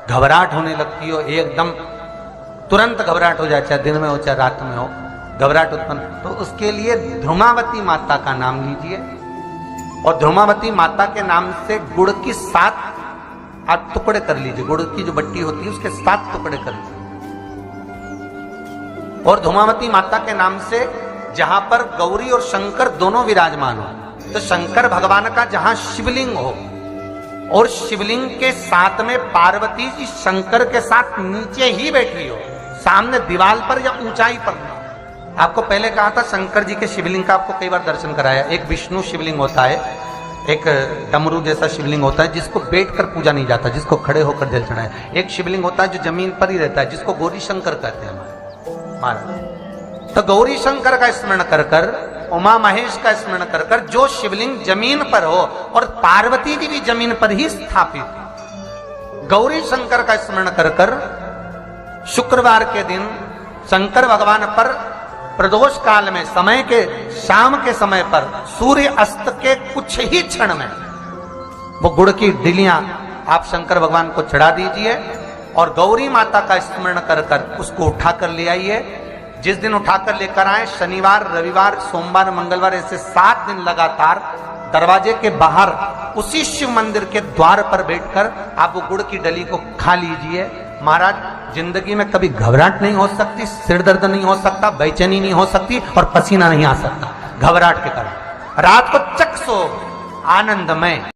घबराहट होने लगती हो, एकदम तुरंत घबराहट हो जाए, चाहे दिन में हो चाहे रात में हो, घबराहट उत्पन्न, तो उसके लिए ध्रुमावती माता का नाम लीजिए और ध्रुमावती माता के नाम से गुड़ की 7 टुकड़े कर लीजिए। गुड़ की जो बट्टी होती है उसके 7 टुकड़े कर लीजिए। और ध्रुमावती माता के नाम से जहां पर गौरी और शंकर दोनों विराजमान हो, तो शंकर भगवान का जहां शिवलिंग हो और शिवलिंग के साथ में पार्वती जी शंकर के साथ नीचे ही बैठी हो, सामने दीवार पर या ऊंचाई पर ना। आपको पहले कहा था शंकर जी के शिवलिंग का आपको कई बार दर्शन कराया। एक विष्णु शिवलिंग होता है, एक डमरू जैसा शिवलिंग होता है जिसको बैठकर पूजा नहीं जाता, जिसको खड़े होकर जल चढ़ाया। एक शिवलिंग होता है जो जमीन पर ही रहता है, जिसको गौरी शंकर कहते हैं हमारा। तो गौरी शंकर का स्मरण कर कर, उमा महेश का स्मरण कर कर, जो शिवलिंग जमीन पर हो और पार्वती जी भी जमीन पर ही स्थापित, गौरी शंकर का स्मरण कर कर शुक्रवार के दिन शंकर भगवान पर प्रदोष काल में समय के शाम के समय पर सूर्य अस्त के कुछ ही क्षण में वो गुड़ की डिलियां आप शंकर भगवान को चढ़ा दीजिए और गौरी माता का स्मरण कर कर उसको उठाकर ले आइए। जिस दिन उठाकर लेकर आए, शनिवार, रविवार, सोमवार, मंगलवार, ऐसे 7 दिन लगातार दरवाजे के बाहर उसी शिव मंदिर के द्वार पर बैठकर आप वो गुड़ की डली को खा लीजिए। महाराज, जिंदगी में कभी घबराहट नहीं हो सकती, सिर दर्द नहीं हो सकता, बेचैनी नहीं हो सकती और पसीना नहीं आ सकता घबराहट के कारण। रात को चक सो आनंदमय।